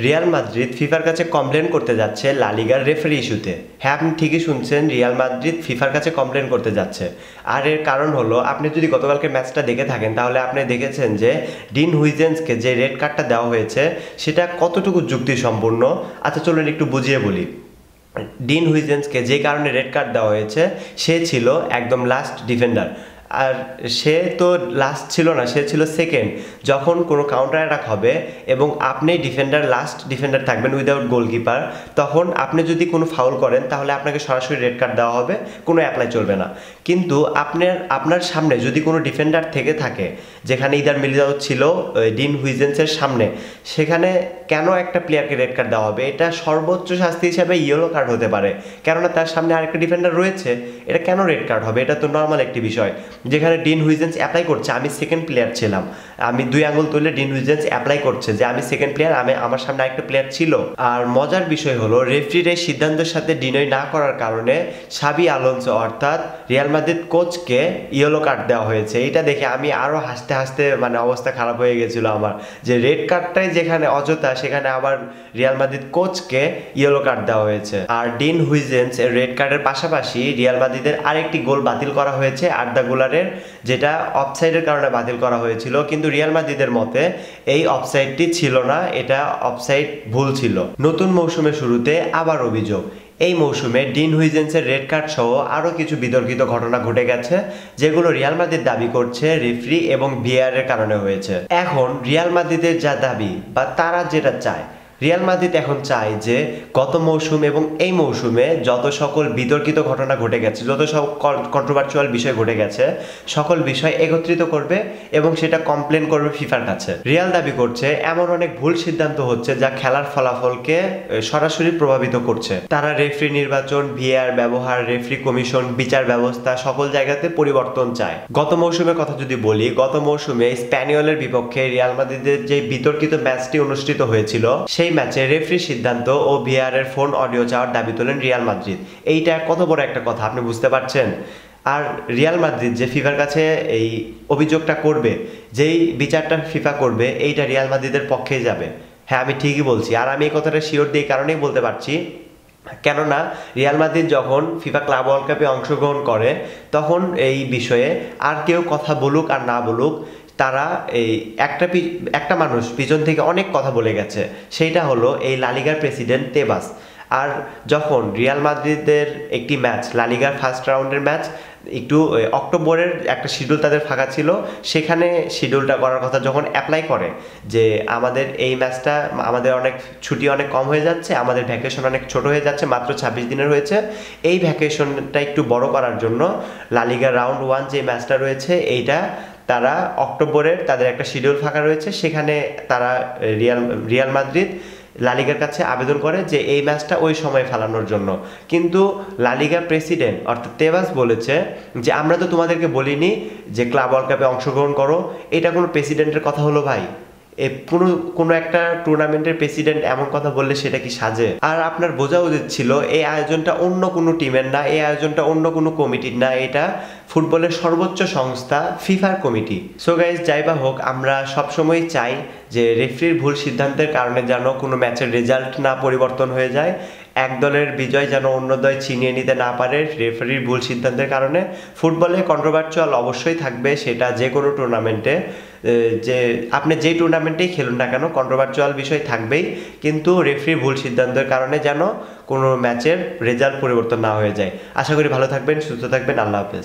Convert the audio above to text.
Real Madrid ফিফার কাছে complain করতে যাচ্ছে লা লিগার রেফারি ইস্যুতে। হ্যাঁ, আপনি ঠিকই শুনছেন, রিয়াল মাদ্রিদ ফিফার কাছে কমপ্লেন করতে যাচ্ছে। আর এর কারণ হলো, আপনি যদি গতকালকে ম্যাচটা দেখে থাকেন তাহলে আপনি দেখেছেন যে ডিন হুইজেন্সকে যে রেড কার্ডটা দেওয়া হয়েছে সেটা কতটুকু যুক্তিসম্পূর্ণ। আচ্ছা চলুন একটু বুঝিয়ে বলি। ডিন হুইজেন্সকে যে কারণে রেড কার্ড দেওয়া হয়েছে, সে ছিল একদম লাস্ট ডিফেন্ডার। আর সে তো লাস্ট ছিল না, সে ছিল সেকেন্ড। যখন কোনো কাউন্টার অ্যাটাক হবে এবং আপনি ডিফেন্ডার, লাস্ট ডিফেন্ডার থাকবেন উইদাউট গোলকিপার, তখন আপনি যদি কোনো ফাউল করেন তাহলে আপনাকে সরাসরি রেড কার্ড দেওয়া হবে, কোনো অ্যাপ্লাই চলবে না। কিন্তু আপনার সামনে যদি কোনো ডিফেন্ডার থেকে থাকে, যেখানে ইদার মিলিতাও ছিল ডিন হুইজেন্সের সামনে, সেখানে কেন একটা প্লেয়ারকে রেড কার্ড দেওয়া হবে? এটা সর্বোচ্চ শাস্তি হিসাবে ইয়েলো কার্ড হতে পারে, কেননা তার সামনে আরেকটা ডিফেন্ডার রয়েছে। এটা কেন রেড কার্ড হবে? এটা তো নর্মাল একটি বিষয়। যেখানে ডিন হুইজেন্স অ্যাপ্লাই করছে, আমি সেকেন্ড প্লেয়ার ছিলাম, আমি 2 আঙুল তুলে ডিন হুইজেন্স অ্যাপ্লাই করছে যে আমি সেকেন্ড প্লেয়ার, আমার সামনে আরেকটা প্লেয়ার ছিল। আর মজার বিষয় হলো, রেফারির এই সিদ্ধান্তের সাথে ডিনই না করার কারণে সাবি আলোনসো অর্থাৎ রিয়াল মাদ্রিদ কোচকে ইয়েলো কার্ড দেওয়া হয়েছে। এটা দেখে আমি আরও হাসতে হাসতে অবস্থা খারাপ হয়ে গেছিল আমার, যে রেড কার্ডটাই যেখানে অযথা, সেখানে আবার রিয়াল মাদ্রিদ কোচকে ইয়েলো কার্ড দেওয়া হয়েছে। আর ডিন হুইজেন্স এর রেড কার্ডের পাশাপাশি রিয়াল মাদ্রিদের আরেকটি গোল বাতিল করা হয়েছে আর্দা গুলারের, যেটা অফসাইডের কারণে বাতিল করা হয়েছিল। কিন্তু রিয়াল মাদ্রিদের মতে এই অফসাইডটি ছিল না, এটা অফসাইড ভুল ছিল। নতুন মৌসুমের শুরুতে আবার অভিযোগ, এই মৌসুমে ডিন হুইজেন্সের রেড কার্ড সহ আরও কিছু বিতর্কিত ঘটনা ঘটে গেছে, যেগুলো রিয়াল মাদ্রিদ দাবি করছে রেফারি এবং ভিআর এর কারণে হয়েছে। এখন রিয়াল মাদ্রিদের যা দাবি বা তারা যেটা চায়, রিয়াল মাদ্রিদ এখন চায় যে গত মৌসুম এবং এই মৌসুমে যত সকল বিতর্কিত ঘটনা ঘটে গেছে, যত সকল কন্ট্রোভার্চুয়াল বিষয় ঘটে গেছে, সকল বিষয় একত্রিত করবে এবং সেটা কমপ্লেন করবে ফিফার কাছে। রিয়াল দাবি করছে এমন অনেক ভুল সিদ্ধান্ত হচ্ছে যা খেলার ফলাফলকে সরাসরি প্রভাবিত করছে। তারা রেফারি নির্বাচন, ভিআর ব্যবহার, রেফারি কমিশন, বিচার ব্যবস্থা সকল জায়গাতে পরিবর্তন চায়। গত মৌসুমের কথা যদি বলি, গত মৌসুমে স্প্যানিওলের বিপক্ষে রিয়াল মাদ্রিদের যে বিতর্কিত ম্যাচটি অনুষ্ঠিত হয়েছিল, সেই ম্যাচে রেফারি সিদ্ধান্ত ও ভিআর এর ফোন অডিও চাওয়ার দাবি তোলেন রিয়াল মাদ্রিদ। এইটা কত বড় একটা কথা আপনি বুঝতে পারছেন? আর রিয়াল মাদ্রিদ যে ফিফার কাছে এই অভিযোগটা করবে, যেই বিচারটা ফিফা করবে, এইটা রিয়াল মাদ্রিদের পক্ষেই যাবে। হ্যাঁ, আমি ঠিকই বলছি। আর আমি এই কথাটা শিওর দিয়ে কারণেই বলতে পারছি, কেননা রিয়াল মাদ্রিদ যখন ফিফা ক্লাব ওয়ার্ল্ড কাপে অংশগ্রহণ করে, তখন এই বিষয়ে আর কেউ কথা বলুক আর না বলুক, তারা এই একটা মানুষ পিছন থেকে অনেক কথা বলে গেছে, সেইটা হলো এই লা লিগার প্রেসিডেন্ট তেবাস। আর যখন রিয়াল মাদ্রিদের একটি ম্যাচ, লা লিগার ফার্স্ট রাউন্ডের ম্যাচ, একটু অক্টোবরের একটা শিডিউল তাদের ফাঁকা ছিল, সেখানে শিডিউলটা করার কথা যখন অ্যাপ্লাই করে যে আমাদের এই ম্যাচটা, আমাদের অনেক ছুটি অনেক কম হয়ে যাচ্ছে, আমাদের ভ্যাকেশন অনেক ছোট হয়ে যাচ্ছে, মাত্র 26 দিনের হয়েছে, এই ভ্যাকেশনটা একটু বড় করার জন্য লা লিগার রাউন্ড 1 যে ম্যাচটা রয়েছে, এইটা তারা অক্টোবরের তাদের একটা শিডিউল ফাঁকা রয়েছে, সেখানে তারা রিয়াল মাদ্রিদ লা লিগার কাছে আবেদন করে যে এই ম্যাচটা ওই সময় ফেলানোর জন্য। কিন্তু লা লিগার প্রেসিডেন্ট অর্থাৎ তেবাস বলেছে যে আমরা তো তোমাদেরকে বলিনি যে ক্লাব ওয়ার্ল্ড কাপে অংশগ্রহণ করো। এটা কোনো প্রেসিডেন্টের কথা হলো ভাই? কোনো একটা টুর্নামেন্টের প্রেসিডেন্ট এমন কথা বললে সেটা কি সাজে? আর আপনার বোঝা উচিত ছিল এই আয়োজনটা অন্য কোনো টিমের না, এই আয়োজনটা অন্য কোনো কমিটির না, এটা ফুটবলের সর্বোচ্চ সংস্থা ফিফার কমিটি। সো গাইজ, যাই বা হোক, আমরা সবসময় চাই যে রেফারির ভুল সিদ্ধান্তের কারণে যেন কোনো ম্যাচের রেজাল্ট না পরিবর্তন হয়ে যায়, এক দলের বিজয় যেন অন্য দল ছিনিয়ে নিতে না পারে রেফারির ভুল সিদ্ধান্তের কারণে। ফুটবলে কন্ট্রোভার্চুয়াল অবশ্যই থাকবে, সেটা যে কোনো টুর্নামেন্টে, যে আপনি যেই টুর্নামেন্টেই খেলুন না কেন, কন্ট্রোভার্চুয়াল বিষয় থাকবেই। কিন্তু রেফারির ভুল সিদ্ধান্তের কারণে যেন কোনো ম্যাচের রেজাল্ট পরিবর্তন না হয়ে যায়। আশা করি ভালো থাকবেন, সুস্থ থাকবেন। আল্লাহ হাফেজ।